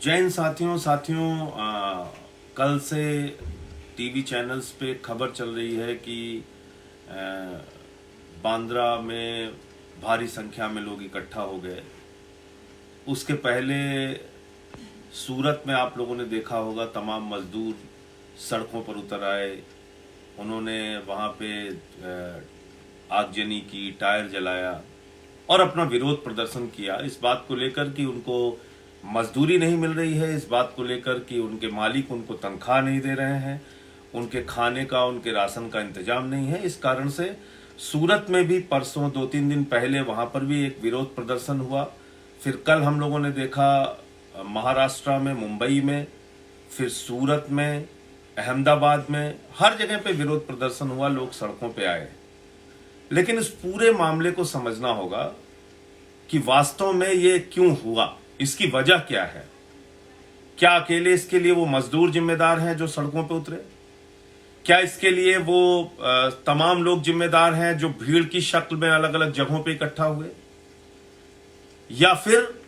जैन साथियों कल से टीवी चैनल्स पे खबर चल रही है कि बांद्रा में भारी संख्या में लोग इकट्ठा हो गए। उसके पहले सूरत में आप लोगों ने देखा होगा, तमाम मजदूर सड़कों पर उतर आए। उन्होंने वहाँ पे आगजनी की, टायर जलाया और अपना विरोध प्रदर्शन किया इस बात को लेकर कि उनको मजदूरी नहीं मिल रही है, इस बात को लेकर कि उनके मालिक उनको तनख्वाह नहीं दे रहे हैं, उनके खाने का, उनके राशन का इंतजाम नहीं है। इस कारण से सूरत में भी परसों 2-3 दिन पहले वहां पर भी एक विरोध प्रदर्शन हुआ। फिर कल हम लोगों ने देखा महाराष्ट्र में, मुंबई में, फिर सूरत में, अहमदाबाद में, हर जगह पे विरोध प्रदर्शन हुआ, लोग सड़कों पे आए। लेकिन इस पूरे मामले को समझना होगा कि वास्तव में ये क्यों हुआ, इसकी वजह क्या है। क्या अकेले इसके लिए वो मजदूर जिम्मेदार हैं जो सड़कों पे उतरे? क्या इसके लिए वो तमाम लोग जिम्मेदार हैं जो भीड़ की शक्ल में अलग अलग जगहों पे इकट्ठा हुए? या फिर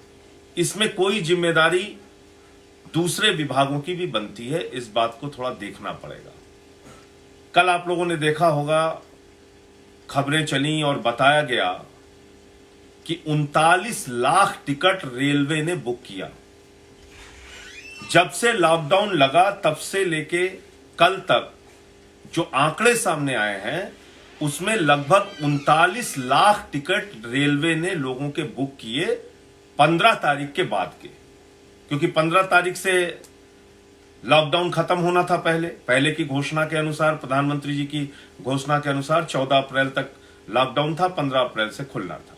इसमें कोई जिम्मेदारी दूसरे विभागों की भी बनती है? इस बात को थोड़ा देखना पड़ेगा। कल आप लोगों ने देखा होगा, खबरें चली और बताया गया कि 39 लाख टिकट रेलवे ने बुक किया। जब से लॉकडाउन लगा तब से लेके कल तक जो आंकड़े सामने आए हैं उसमें लगभग 39 लाख टिकट रेलवे ने लोगों के बुक किए 15 तारीख के बाद के, क्योंकि 15 तारीख से लॉकडाउन खत्म होना था। पहले की घोषणा के अनुसार, प्रधानमंत्री जी की घोषणा के अनुसार 14 अप्रैल तक लॉकडाउन था, 15 अप्रैल से खुलना था।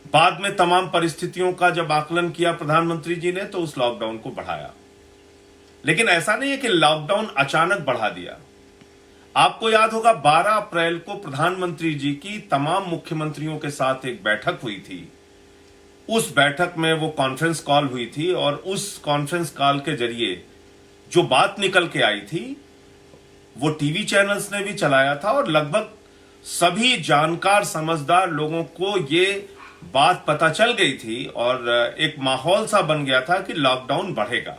बाद में तमाम परिस्थितियों का जब आकलन किया प्रधानमंत्री जी ने तो उस लॉकडाउन को बढ़ाया। लेकिन ऐसा नहीं है कि लॉकडाउन अचानक बढ़ा दिया। आपको याद होगा 12 अप्रैल को प्रधानमंत्री जी की तमाम मुख्यमंत्रियों के साथ एक बैठक हुई थी। उस बैठक में वो कॉन्फ्रेंस कॉल हुई थी और उस कॉन्फ्रेंस कॉल के जरिए जो बात निकल के आई थी वो टीवी चैनल्स ने भी चलाया था और लगभग सभी जानकार समझदार लोगों को ये बात पता चल गई थी और एक माहौल सा बन गया था कि लॉकडाउन बढ़ेगा,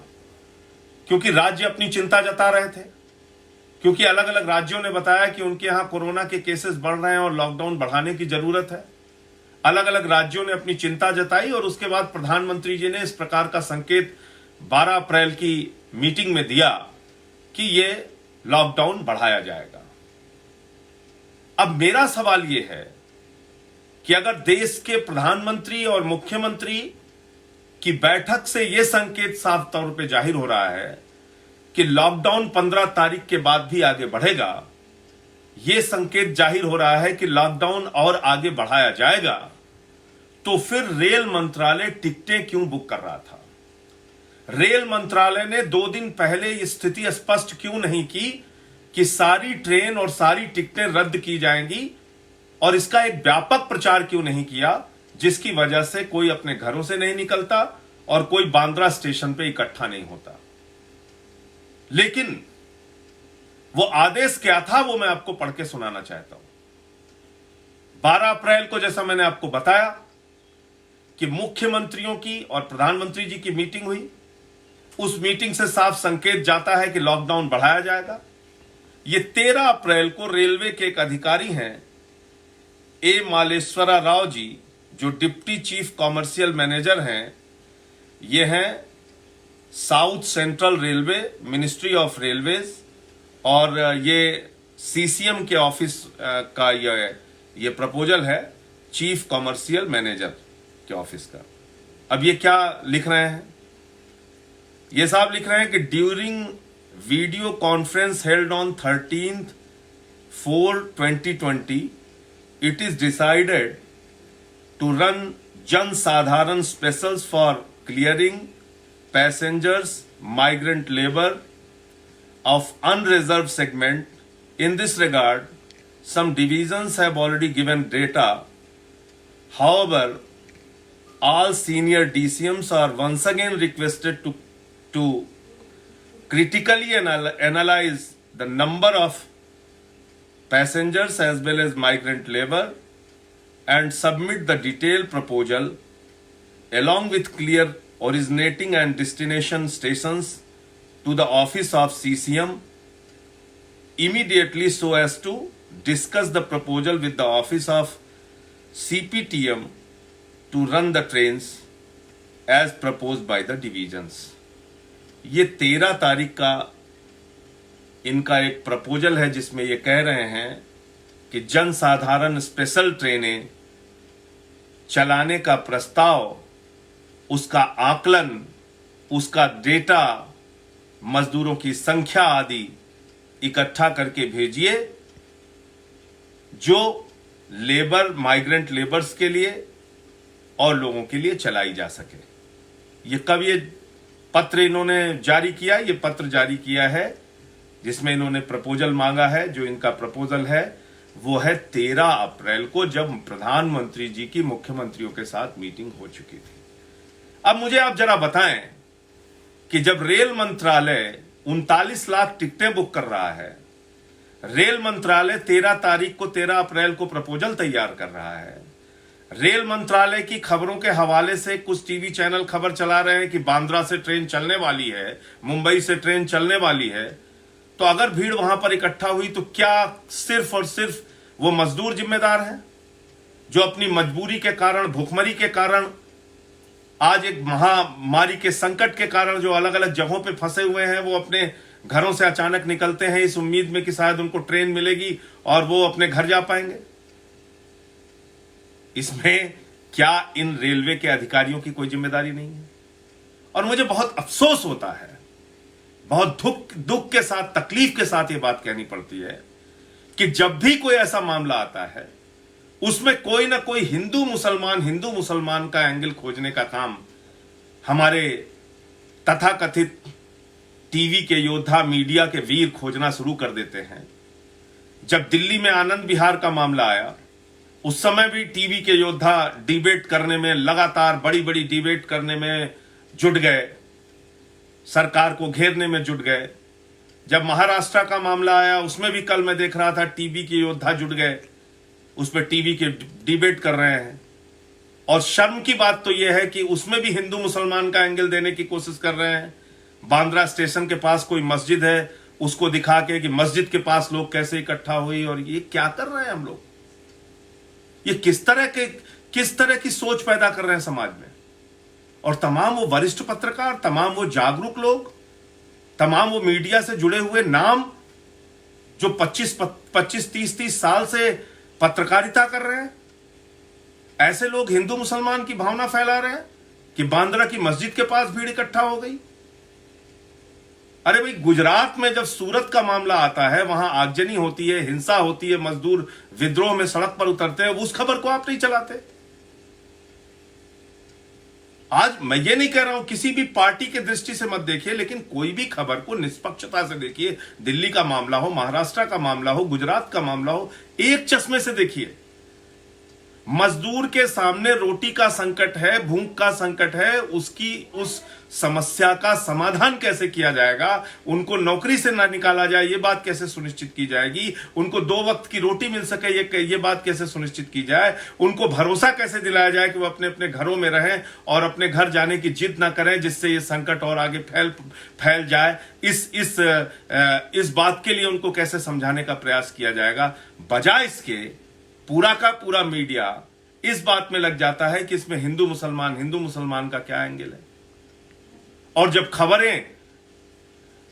क्योंकि राज्य अपनी चिंता जता रहे थे, क्योंकि अलग अलग राज्यों ने बताया कि उनके यहां कोरोना के केसेस बढ़ रहे हैं और लॉकडाउन बढ़ाने की जरूरत है। अलग अलग राज्यों ने अपनी चिंता जताई और उसके बाद प्रधानमंत्री जी ने इस प्रकार का संकेत 12 अप्रैल की मीटिंग में दिया कि ये लॉकडाउन बढ़ाया जाएगा। अब मेरा सवाल यह है कि अगर देश के प्रधानमंत्री और मुख्यमंत्री की बैठक से यह संकेत साफ तौर पे जाहिर हो रहा है कि लॉकडाउन 15 तारीख के बाद भी आगे बढ़ेगा, यह संकेत जाहिर हो रहा है कि लॉकडाउन और आगे बढ़ाया जाएगा, तो फिर रेल मंत्रालय टिकटें क्यों बुक कर रहा था? रेल मंत्रालय ने 2 दिन पहले यह स्थिति स्पष्ट क्यों नहीं की कि सारी ट्रेन और सारी टिकटें रद्द की जाएंगी, और इसका एक व्यापक प्रचार क्यों नहीं किया जिसकी वजह से कोई अपने घरों से नहीं निकलता और कोई बांद्रा स्टेशन पे इकट्ठा नहीं होता? लेकिन वो आदेश क्या था वो मैं आपको पढ़ के सुनाना चाहता हूं। 12 अप्रैल को, जैसा मैंने आपको बताया, कि मुख्यमंत्रियों की और प्रधानमंत्री जी की मीटिंग हुई। उस मीटिंग से साफ संकेत जाता है कि लॉकडाउन बढ़ाया जाएगा। ये 13 अप्रैल को रेलवे के एक अधिकारी हैं, ए मालेश्वरा राव जी, जो डिप्टी चीफ कॉमर्शियल मैनेजर हैं, ये हैं south central railway, ministry of railways, और ये सीसीएम के ऑफिस का ये प्रपोजल है, चीफ कॉमर्शियल मैनेजर के ऑफिस का। अब ये क्या लिख रहे हैं? ये साहब लिख रहे हैं कि during video conference held on 13/4/2020 it is decided to run Jan Sadharan specials for clearing passengers, migrant labor of unreserved segment. In this regard, some divisions have already given data. However, all senior DCMs are once again requested to critically analyze the number of passengers as well as migrant labor and submit the detailed proposal along with clear originating and destination stations to the office of CCM immediately so as to discuss the proposal with the office of CPTM to run the trains as proposed by the divisions. ये 13 तारीख का इनका एक proposal है जिसमें ये कह रहे हैं कि जनसाधारण स्पेशल ट्रेनें चलाने का प्रस्ताव, उसका आकलन, उसका डेटा, मजदूरों की संख्या आदि इकट्ठा करके भेजिए जो लेबर, माइग्रेंट लेबर्स के लिए और लोगों के लिए चलाई जा सके। ये कब ये पत्र इन्होंने जारी किया? ये पत्र जारी किया है जिसमें इन्होंने प्रपोजल मांगा है। जो इनका प्रपोजल है वो है 13 अप्रैल को, जब प्रधानमंत्री जी की मुख्यमंत्रियों के साथ मीटिंग हो चुकी थी। अब मुझे आप जरा बताएं कि जब रेल मंत्रालय 39 लाख टिकटें बुक कर रहा है, रेल मंत्रालय 13 तारीख को 13 अप्रैल को प्रपोजल तैयार कर रहा है, रेल मंत्रालय की खबरों के हवाले से कुछ टीवी चैनल खबर चला रहे हैं कि बांद्रा से ट्रेन चलने वाली है, मुंबई से ट्रेन चलने वाली है, तो अगर भीड़ वहां पर इकट्ठा हुई तो क्या सिर्फ और सिर्फ वो मजदूर जिम्मेदार हैं जो अपनी मजबूरी के कारण, भूखमरी के कारण, आज एक महामारी के संकट के कारण जो अलग अलग जगहों पे फंसे हुए हैं, वो अपने घरों से अचानक निकलते हैं इस उम्मीद में कि शायद उनको ट्रेन मिलेगी और वो अपने घर जा पाएंगे? इसमें क्या इन रेलवे के अधिकारियों की कोई जिम्मेदारी नहीं है? और मुझे बहुत अफसोस होता है, बहुत दुख के साथ, तकलीफ के साथ ये बात कहनी पड़ती है कि जब भी कोई ऐसा मामला आता है उसमें कोई ना कोई हिंदू मुसलमान का एंगल खोजने का काम हमारे तथाकथित टीवी के योद्धा, मीडिया के वीर खोजना शुरू कर देते हैं। जब दिल्ली में आनंद विहार का मामला आया उस समय भी टीवी के योद्धा डिबेट करने में, लगातार बड़ी बड़ी डिबेट करने में जुट गए, सरकार को घेरने में जुट गए। जब महाराष्ट्र का मामला आया उसमें भी कल मैं देख रहा था टीवी के योद्धा जुट गए, उस पर टीवी के डिबेट कर रहे हैं। और शर्म की बात तो यह है कि उसमें भी हिंदू मुसलमान का एंगल देने की कोशिश कर रहे हैं। बांद्रा स्टेशन के पास कोई मस्जिद है, उसको दिखा के कि मस्जिद के पास लोग कैसे इकट्ठा हुई, और ये क्या कर रहे हैं हम लोग? ये किस तरह की सोच पैदा कर रहे हैं समाज में? और तमाम वो वरिष्ठ पत्रकार, तमाम वो जागरूक लोग, तमाम वो मीडिया से जुड़े हुए नाम जो 25-30 साल से पत्रकारिता कर रहे हैं, ऐसे लोग हिंदू मुसलमान की भावना फैला रहे हैं कि बांद्रा की मस्जिद के पास भीड़ इकट्ठा हो गई। अरे भाई, गुजरात में जब सूरत का मामला आता है, वहां आगजनी होती है, हिंसा होती है, मजदूर विद्रोह में सड़क पर उतरते हैं, उस खबर को आप नहीं चलाते। आज मैं ये नहीं कह रहा हूं किसी भी पार्टी के दृष्टि से मत देखिए, लेकिन कोई भी खबर को निष्पक्षता से देखिए। दिल्ली का मामला हो, महाराष्ट्र का मामला हो, गुजरात का मामला हो, एक चश्मे से देखिए। मजदूर के सामने रोटी का संकट है, भूख का संकट है, उस समस्या का समाधान कैसे किया जाएगा, उनको नौकरी से ना निकाला जाए ये बात कैसे सुनिश्चित की जाएगी, उनको 2 वक्त की रोटी मिल सके ये बात कैसे सुनिश्चित की जाए, उनको भरोसा कैसे दिलाया जाए कि वो अपने अपने घरों में रहें और अपने घर जाने की जिद ना करें जिससे ये संकट और आगे फैल जाए, इस बात के लिए उनको कैसे समझाने का प्रयास किया जाएगा। बजाय इसके पूरा का पूरा मीडिया इस बात में लग जाता है कि इसमें हिंदू मुसलमान का क्या एंगल है। और जब खबरें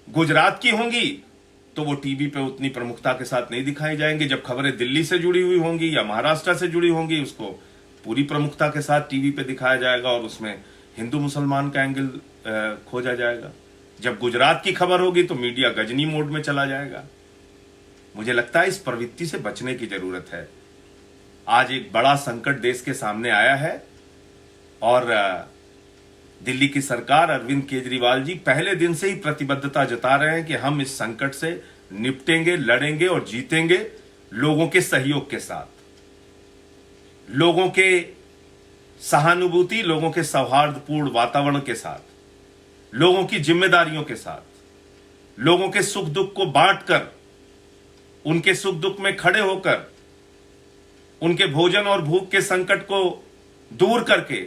गुजरात की होंगी तो वो टीवी पे उतनी प्रमुखता के साथ नहीं दिखाई जाएंगी। जब खबरें दिल्ली से जुड़ी हुई होंगी या महाराष्ट्र से जुड़ी होंगी, उसको पूरी प्रमुखता के साथ टीवी पे दिखाया जाएगा और उसमें हिंदू मुसलमान का एंगल खोजा जाएगा। जब गुजरात की खबर होगी तो मीडिया गजनी मोड में चला जाएगा। मुझे लगता है इस प्रवृत्ति से बचने की जरूरत है। आज एक बड़ा संकट देश के सामने आया है और दिल्ली की सरकार, अरविंद केजरीवाल जी पहले दिन से ही प्रतिबद्धता जता रहे हैं कि हम इस संकट से निपटेंगे, लड़ेंगे और जीतेंगे लोगों के सहयोग के साथ, लोगों के सहानुभूति, लोगों के सौहार्दपूर्ण वातावरण के साथ, लोगों की जिम्मेदारियों के साथ, लोगों के सुख दुख को बांटकर, उनके सुख दुख में खड़े होकर, उनके भोजन और भूख के संकट को दूर करके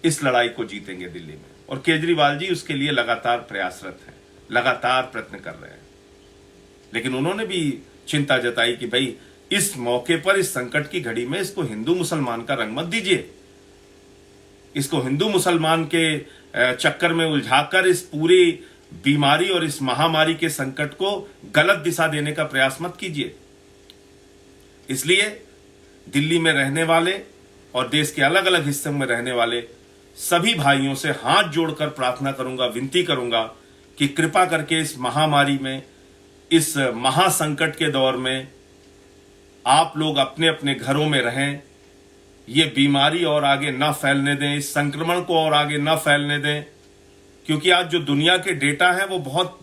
इस लड़ाई को जीतेंगे दिल्ली में। और केजरीवाल जी उसके लिए लगातार प्रयासरत हैं, लगातार प्रयत्न कर रहे हैं। लेकिन उन्होंने भी चिंता जताई कि भाई इस मौके पर, इस संकट की घड़ी में इसको हिंदू मुसलमान का रंग मत दीजिए, इसको हिंदू मुसलमान के चक्कर में उलझाकर इस पूरी बीमारी और इस महामारी के संकट को गलत दिशा देने का प्रयास मत कीजिए। इसलिए दिल्ली में रहने वाले और देश के अलग अलग हिस्सों में रहने वाले सभी भाइयों से हाथ जोड़कर प्रार्थना करूंगा, विनती करूंगा कि कृपा करके इस महामारी में, इस महासंकट के दौर में आप लोग अपने अपने घरों में रहें, ये बीमारी और आगे ना फैलने दें, इस संक्रमण को और आगे ना फैलने दें। क्योंकि आज जो दुनिया के डेटा है वो बहुत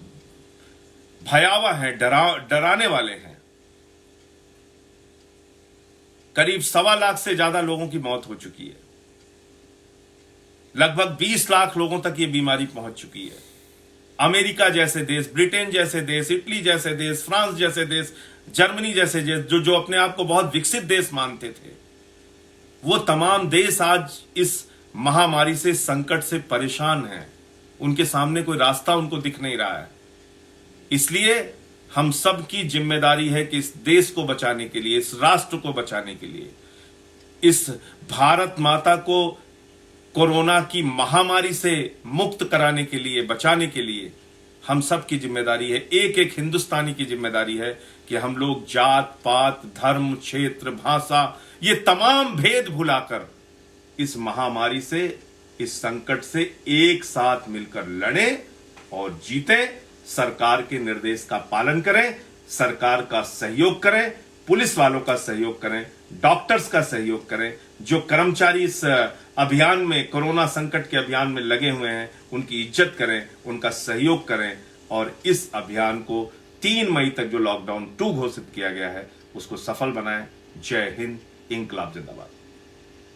भयावह है, डराने वाले हैं। करीब 1.25 लाख से ज्यादा लोगों की मौत हो चुकी है, लगभग 20 लाख लोगों तक ये बीमारी पहुंच चुकी है। अमेरिका जैसे देश, ब्रिटेन जैसे देश, इटली जैसे देश, फ्रांस जैसे देश, जर्मनी जैसे देश, जो अपने आप को बहुत विकसित देश मानते थे, वो तमाम देश आज इस महामारी से, संकट से परेशान हैं। उनके सामने कोई रास्ता उनको दिख नहीं रहा है। इसलिए हम सब की जिम्मेदारी है कि इस देश को बचाने के लिए, इस राष्ट्र को बचाने के लिए, इस भारत माता को कोरोना की महामारी से मुक्त कराने के लिए, बचाने के लिए हम सब की जिम्मेदारी है, एक एक हिंदुस्तानी की जिम्मेदारी है कि हम लोग जात पात, धर्म, क्षेत्र, भाषा, ये तमाम भेद भुलाकर इस महामारी से, इस संकट से एक साथ मिलकर लड़ें और जीतें। सरकार के निर्देश का पालन करें, सरकार का सहयोग करें, पुलिस वालों का सहयोग करें, डॉक्टर्स का सहयोग करें। जो कर्मचारी इस अभियान में, कोरोना संकट के अभियान में लगे हुए हैं, उनकी इज्जत करें, उनका सहयोग करें और इस अभियान को 3 मई तक जो लॉकडाउन 2 घोषित किया गया है उसको सफल बनाएं। जय हिंद, इंकलाब जिंदाबाद।